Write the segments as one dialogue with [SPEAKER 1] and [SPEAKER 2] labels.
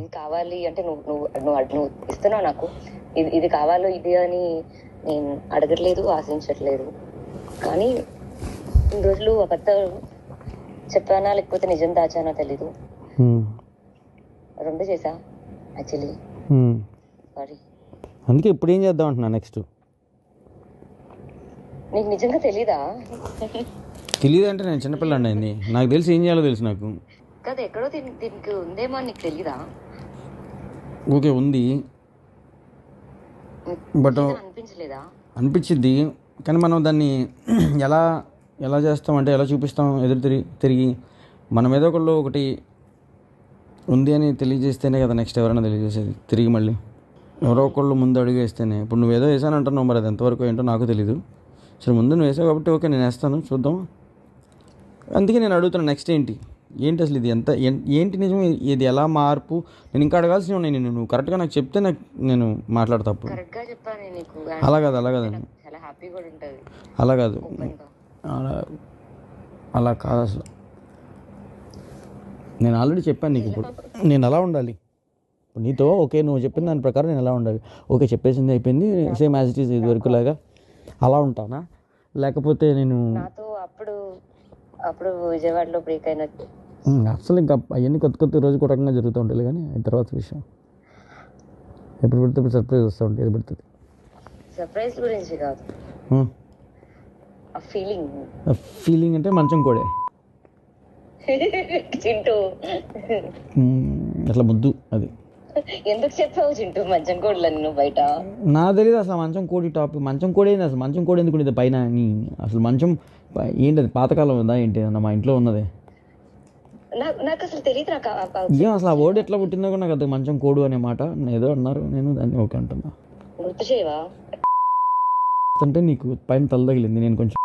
[SPEAKER 1] ఇది కావాలి అంటే నువ్వు ఇస్తున్నావు నాకు, ఇది కావాలో ఇది అని నేను అడగట్లేదు, ఆశించట్లేదు. కానీ ఇన్ని రోజులు అబద్ధాలు చెప్పానా లేకపోతే నిజం దాచానో తెలీదు. రెండు చేసా యాక్చువల్లీ. సారీ.
[SPEAKER 2] అందుకే ఇప్పుడు ఏం చేద్దాం అంటున్నా నెక్స్ట్.
[SPEAKER 1] నీకు నిజంగా తెలీదా?
[SPEAKER 2] తెలియదు అంటే నేను చిన్నపిల్లండి అయింది, నాకు తెలిసి ఏం చేయాలో తెలుసు నాకు.
[SPEAKER 1] కదా ఎక్కడో దీనికి ఉందేమో అని నీకు తెలీదా?
[SPEAKER 2] ఓకే ఉంది, బట్
[SPEAKER 1] అనిపించలేదా?
[SPEAKER 2] అనిపించింది, కానీ మనం దాన్ని ఎలా చేస్తాం అంటే ఎలా చూపిస్తాం? ఎదురు తిరిగి మనం ఏదో ఒకటి ఉంది అని తెలియజేస్తేనే కదా నెక్స్ట్ ఎవరైనా తెలియజేసేది. తిరిగి మళ్ళీ ఎవరో ఒకళ్ళు ముందు అడుగు వేస్తేనే. ఇప్పుడు నువ్వేదో వేసాను అంటున్నావు, మరి అది ఎంతవరకు ఏంటో నాకు తెలీదు. సరే ముందు నువ్వు వేసావు కాబట్టి ఓకే నేను వేస్తాను, చూద్దాం. అందుకే నేను అడుగుతున్నాను నెక్స్ట్ ఏంటి అసలు ఇది ఏంటి నిజం, ఇది ఎలా మార్పు? నేను ఇంకా అడగాల్సి ఉన్నాయి. నువ్వు కరెక్ట్గా నాకు చెప్తే నేను మాట్లాడతా. అప్పుడు అలా కాదు అలా కాదు అలా కాదు అసలు. నేను ఆల్రెడీ చెప్పాను నీకు ఇప్పుడు నేను ఎలా ఉండాలి నీతో. ఓకే నువ్వు చెప్పిన దాని ప్రకారం నేను ఎలా ఉండాలి? ఓకే చెప్పేసింది అయిపోయింది, సేమ్ యాజ్ ఇట్ ఈస్ ఇది వరకు లాగా అలా ఉంటానా? లేకపోతే నేను
[SPEAKER 1] అప్పుడు విజయవాడలో బ్రేక్ అయినట్టు
[SPEAKER 2] అసలు ఇంకా అవన్నీ కొత్త రోజు ఒక రకంగా జరుగుతూ ఉంటాయి. కానీ తర్వాత విషయం ఎప్పుడు పడితే ఇప్పుడు సర్ప్రైజ్ వస్తూ ఉంటుంది. ఏది పడుతుంది
[SPEAKER 1] సర్ప్రైజ్ గురించి కాదు,
[SPEAKER 2] ఫీలింగ్ అంటే మంచం కోడే
[SPEAKER 1] చింటూ
[SPEAKER 2] అట్లా ముద్దు. అది
[SPEAKER 1] ఎందుకు చెప్పావు చింటూ మంచం కోడలని నువ్వు బయట?
[SPEAKER 2] నా తెలియదు అసలు మంచం కోడి టాపిక్. మంచం కోడి ఏంది అసలు? మంచం కోడి ఎందుకు ఉండేది పైన? అసలు మంచం ఏంటది? పాతకాలం ఉందా ఏంటి? మా ఇంట్లో ఉన్నదే.
[SPEAKER 1] నాకు అసలు తెలియదు.
[SPEAKER 2] ఏం అసలు ఆ వర్డ్ ఎట్లా పుట్టిందో కూడా నాకు అది మంచం కోడు అనే మాట ఏదో అన్నారు, నేను దాన్ని ఓకే అంటున్నా.
[SPEAKER 1] గుర్తు చేయవా
[SPEAKER 2] అంటే నీకు పైన తల తగిలింది. నేను కొంచెం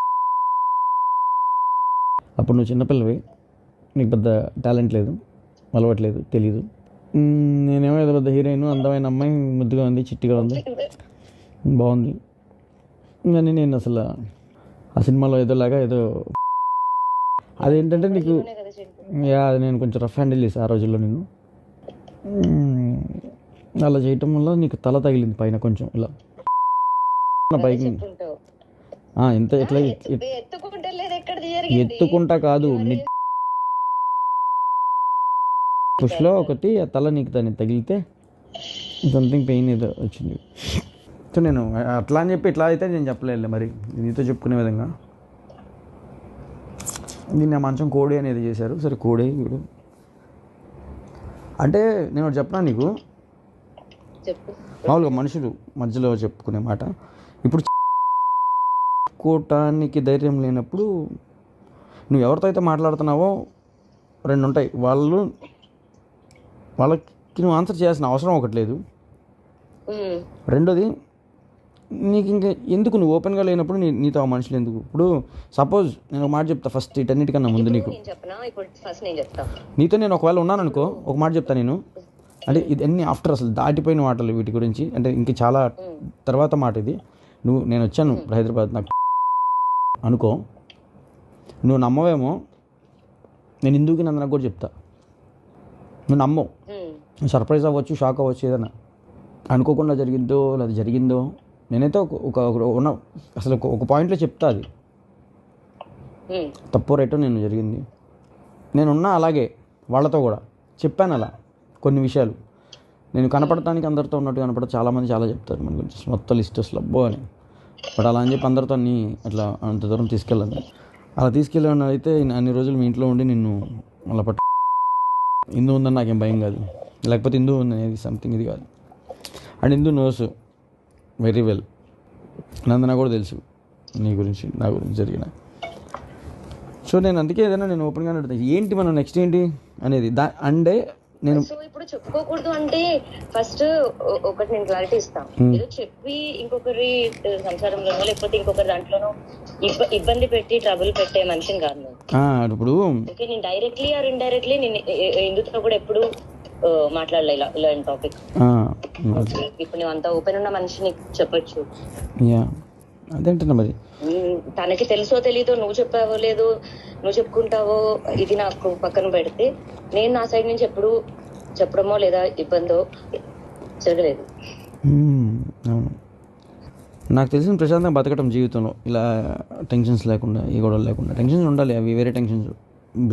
[SPEAKER 2] అప్పుడు నువ్వు చిన్నపిల్లవి, నీకు పెద్ద టాలెంట్ లేదు, అలవాట్లేదు, తెలీదు. నేనేమో ఏదో పెద్ద హీరోయిన్, అందమైన అమ్మాయి, ముద్దుగా ఉంది, చిట్టిగా ఉంది, బాగుంది. కానీ నేను అసలు ఆ సినిమాలో ఏదోలాగా ఏదో అదేంటంటే నీకు అది నేను కొంచెం రఫ్ హ్యాండిల్ చేసి ఆ రోజుల్లో నేను అలా చేయటం వల్ల నీకు తల తగిలింది పైన కొంచెం ఇలా పైకి. ఎంత ఎట్లా ఎత్తుకుంటా కాదు, పుష్లో ఒకటి ఆ తల నీకు దాన్ని తగిలితే సంథింగ్ పెయిన్ ఏదో వచ్చింది. సో నేను అట్లా అని చెప్పి ఇట్లా అయితే నేను చెప్పలేదు మరి నీతో చెప్పుకునే విధంగా. దీన్ని ఆ మంచం కోడి అనేది చేశారు. సరే కోడి ఇప్పుడు అంటే నేను ఒకటి చెప్పనా నీకు, మామూలుగా మనుషులు మధ్యలో చెప్పుకునే మాట. ఇప్పుడు చెప్పుకోవటానికి ధైర్యం లేనప్పుడు నువ్వు ఎవరితో అయితే మాట్లాడుతున్నావో రెండు ఉంటాయి. వాళ్ళకి నువ్వు ఆన్సర్ చేయాల్సిన అవసరం ఒకటి లేదు. రెండోది నీకు ఇంకా ఎందుకు నువ్వు ఓపెన్గా లేనప్పుడు నీతో ఆ మనుషులు ఎందుకు? ఇప్పుడు సపోజ్ నేను ఒక మాట చెప్తా ఫస్ట్, ఇటన్నిటికన్నా ముందు నీకు నీతో నేను ఒకవేళ ఉన్నాను అనుకో, ఒక మాట చెప్తా నేను. అంటే ఇది అన్ని ఆఫ్టర్ అసలు దాటిపోయిన మాటలు వీటి గురించి, అంటే ఇంక చాలా తర్వాత మాట ఇది. నేను వచ్చాను హైదరాబాద్ నాకు అనుకో, నువ్వు నమ్మవేమో, నేను ఇందుకు నాకు కూడా చెప్తా, నువ్వు నమ్మవు. సర్ప్రైజ్ అవ్వచ్చు, షాక్ అవ్వచ్చు, ఏదైనా అనుకోకుండా జరిగిందో లేదా జరిగిందో. నేనైతే ఉన్న అసలు ఒక పాయింట్లో చెప్తా, అది తప్పో రైటో నేను జరిగింది. నేనున్నా అలాగే వాళ్ళతో కూడా చెప్పాను అలా కొన్ని విషయాలు. నేను కనపడటానికి అందరితో ఉన్నట్టు కనపడతా, చాలామంది చాలా చెప్తారు మన గురించి, మొత్తం లిస్ట్ అసలు అబ్బో అని. బట్ అలా అని చెప్పి అందరితో అన్నీ అట్లా అంత దూరం తీసుకెళ్ళాను. అలా తీసుకెళ్ళాను అయితే అన్ని రోజులు మీ ఇంట్లో ఉండి నిన్ను అలా హిందూ ఉందని నాకేం భయం కాదు, లేకపోతే హిందూ ఉంది అనేది సంథింగ్ ఇది కాదు. And Hindu knows very well, Nandana కూడా తెలుసు నీ గురించి, నా గురించి జరిగిన. సో నేను అందుకే ఏదైనా నేను ఓపెన్గానే అడుగుతాను, ఏంటి మనం నెక్స్ట్ ఏంటి అనేది. అంటే నేను
[SPEAKER 1] ఇప్పుడు చెప్పుకోకూడదు అంటే ఫస్ట్ ఒకటి నేను క్లారిటీ ఇస్తాను. ఏదో చెప్పి ఇంకొకరి సంసారంలోనో లేకపోతే ఇంకొకరి దాంట్లోనో ఇబ్బంది పెట్టి ట్రబుల్ పెట్టే మనిషిని కాదు నేను.
[SPEAKER 2] ఇప్పుడు
[SPEAKER 1] నేను డైరెక్ట్లీ ఆర్ ఇండైరెక్ట్లీ నేను హిందూతో కూడా ఎప్పుడు మాట్లాడలే ఇలాంటి టాపిక్. ఇప్పుడు నువ్వు అంత ఓపెన్ ఉన్న మనిషిని చెప్పొచ్చు.
[SPEAKER 2] అదేంటన్నా మరి.
[SPEAKER 1] తనకి తెలుసో తెలీదో, నువ్వు చెప్పావో లేదో, నువ్వు చెప్పుకుంటావో, ఇది నాకు పక్కన పెడితే నేను నా సైడ్ నుంచి ఎప్పుడు చెప్పడమో లేదా ఇబ్బందో జరగలేదు.
[SPEAKER 2] అవును, నాకు తెలిసిన ప్రశాంతంగా బతకటం జీవితంలో ఇలా టెన్షన్స్ లేకుండా, ఈ గొడవలు లేకుండా. టెన్షన్స్ ఉండాలి, అవి వేరే టెన్షన్స్,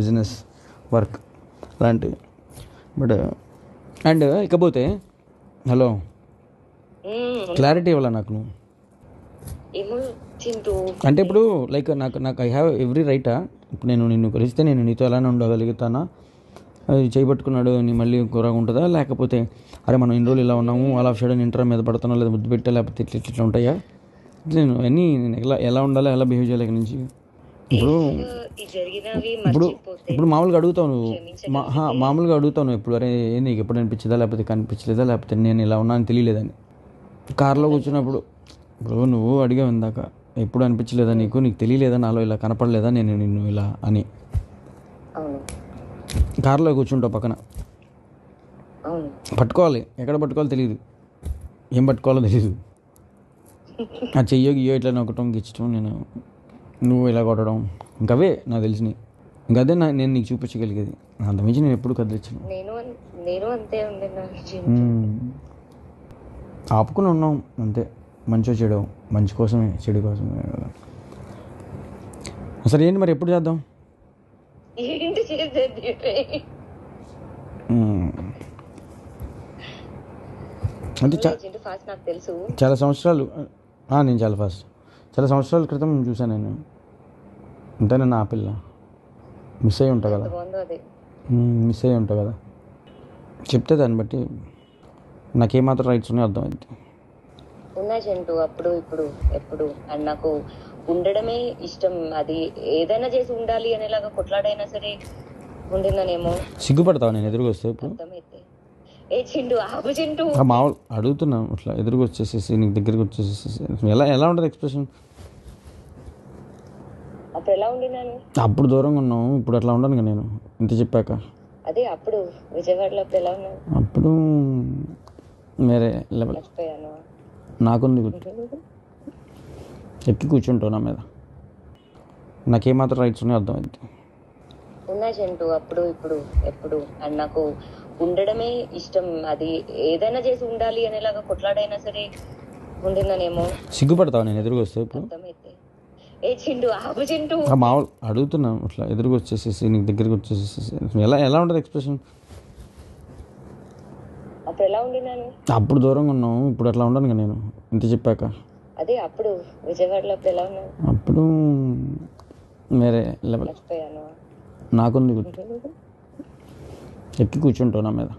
[SPEAKER 2] బిజినెస్, వర్క్ లాంటివి. బట్ అండ్ ఇకపోతే హలో, క్లారిటీ ఇవ్వాలా నాకు నువ్వు.
[SPEAKER 1] ఏమో చింటూ,
[SPEAKER 2] అంటే ఇప్పుడు లైక్ నాకు ఐ హ్యావ్ ఎవ్రీ రైటా. ఇప్పుడు నేను నిన్ను కలిస్తే నేను నీతో ఎలానే ఉండగలుగుతానా? అది చేయబట్టుకున్నాడు నీ మళ్ళీ కూరగా ఉంటుందా? లేకపోతే అరే మనం ఇన్ని రోజులు ఇలా ఉన్నాము, అలా సడన్ ఇంటర్ మీద పడుతున్నా, లేదా ముద్దు పెట్టా, లేకపోతే ఇట్లా ఉంటాయా? నేను అన్నీ నేను ఎలా ఉండాలి, ఎలా బిహేవ్ చేయాలి ఇక్కడ నుంచి. ఇప్పుడు
[SPEAKER 1] జరిగినవి
[SPEAKER 2] ఇప్పుడు
[SPEAKER 1] మర్చిపోతే
[SPEAKER 2] ఇప్పుడు మామూలుగా అడుగుతావు నువ్వు,
[SPEAKER 1] క్షమించగలిగితే
[SPEAKER 2] మామూలుగా అడుగుతావు నువ్వు ఇప్పుడు, అరే నీకు ఎప్పుడు అనిపించదా, లేకపోతే కనిపించలేదా, లేకపోతే నేను ఇలా ఉన్నా అని తెలియలేదని కార్లో కూర్చున్నప్పుడు. ఇప్పుడు నువ్వు అడిగావు ఇందాక, ఎప్పుడు అనిపించలేదా నీకు తెలియలేదా, నాలో ఇలా కనపడలేదా నేను నిన్ను ఇలా అని.
[SPEAKER 1] అవును
[SPEAKER 2] కార్లో కూర్చుంటావు పక్కన,
[SPEAKER 1] అవును
[SPEAKER 2] పట్టుకోవాలి, ఎక్కడ పట్టుకోవాలో తెలియదు, ఏం పట్టుకోవాలో తెలియదు. ఆ చెయ్యో గియ్యో ఇట్లా నొక్కటం, గిచ్చటం, నువ్వు ఇలా కొట్టడం, ఇంకవే నాకు తెలిసినవి. ఇంకదే నేను నీకు చూపించగలిగేది. అంతమించి నేను ఎప్పుడు కదిలించను.
[SPEAKER 1] నేను అంతే ఉండే నా
[SPEAKER 2] ఆపుకుని ఉన్నాం అంతే. మంచో చెడు, మంచి కోసమే చెడు కోసమే కదా. సరే ఏంటి మరి, ఎప్పుడు చేద్దాం?
[SPEAKER 1] ఏంటి చేసేది?
[SPEAKER 2] అంటే
[SPEAKER 1] ఫాస్ట్ నాకు తెలుసు.
[SPEAKER 2] చాలా సంవత్సరాలు, నేను చాలా సంవత్సరాల క్రితం చూసాను నేను. అంటే నేను ఆ పిల్ల మిస్ అయ్యి ఉంటా కదా, మిస్ అయ్యి ఉంటా కదా. చెప్తే దాన్ని బట్టి నాకేమాత్రం రైట్స్ ఉన్నాయో అర్థమైంది.
[SPEAKER 1] ఉన్నా చింటూ, అప్పుడు ఇప్పుడు ఎప్పుడు అండ్ నాకు ఉండడమే ఇష్టం. అది ఏదైనా చేసి ఉండాలి అనేలాగా కొట్లాడైనా సరే ఉండిందనేమో.
[SPEAKER 2] సిగ్గుపడతావు నేను ఎదురుగా వస్తే ఇప్పుడు?
[SPEAKER 1] అర్థమైతే ఏ చింటూ, ఆపు చింటూ.
[SPEAKER 2] మామూలు అడుగుతున్నాను, అట్లా ఎదురుగా వచ్చేసేసి నీకు దగ్గరికి వచ్చేసేసి ఎలా ఉంటుంది ఎక్స్ప్రెషన్?
[SPEAKER 1] అప్పుడు ఎలా ఉండినాను?
[SPEAKER 2] అప్పుడు దూరంగా ఉన్నావు, ఇప్పుడు అట్లా ఉండను నేను ఇంత చెప్పాక.
[SPEAKER 1] అదే అప్పుడు విజయవాడలో అప్పుడు ఎలా ఉన్నాను?
[SPEAKER 2] అప్పుడు వేరే లెవెల్.
[SPEAKER 1] మర్చిపోయాను.
[SPEAKER 2] నాకుంది గుర్తు, ఎక్కి కూర్చుంటావు నా మీద, నాకేమాత్రం రైట్స్ ఉన్నాయో అర్థమైంది.
[SPEAKER 1] ఉన్నా చింటూ, అప్పుడు ఇప్పుడు ఎప్పుడు అండ్ నాకు ఉండడమే ఇష్టం. అది ఏదైనా చేసి ఉండాలి అనేలాగా కొట్లాడైనా సరే ఉండిందనేమో.
[SPEAKER 2] సిగ్గుపడతావు నేను ఎదురుగా వస్తే ఇప్పుడు?
[SPEAKER 1] అర్థమైతే ఏ చింటూ, ఆపు చింటూ.
[SPEAKER 2] మామూలు అడుగుతున్నాను, అట్లా ఎదురుగా వచ్చేసేసి నీకు దగ్గరికి వచ్చేసేసి ఎలా ఉంటుంది ఎక్స్ప్రెషన్?
[SPEAKER 1] అప్పుడు ఎలా ఉండినాను?
[SPEAKER 2] అప్పుడు దూరంగా ఉన్నావు, ఇప్పుడు అట్లా ఉండను నేను ఇంత చెప్పాక.
[SPEAKER 1] అదే అప్పుడు విజయవాడలో అప్పుడు ఎలా ఉన్నాను?
[SPEAKER 2] అప్పుడు వేరే లెవెల్.
[SPEAKER 1] మర్చిపోయాను.
[SPEAKER 2] నాకుంది గుర్తు, ఎక్కి కూర్చుంటావు నా మీద.